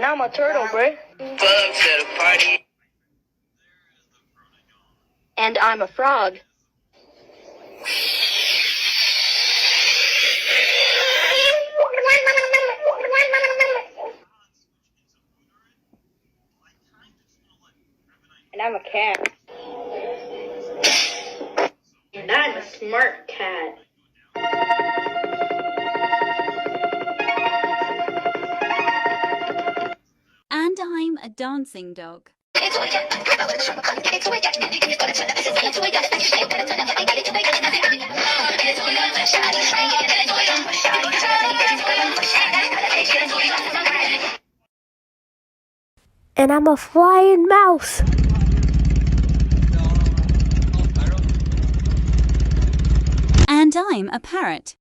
And I'm a turtle, bro. And I'm a frog. And I'm a cat. And I'm a smart cat. And I'm a dancing dog. And I'm a flying mouse. And I'm a parrot.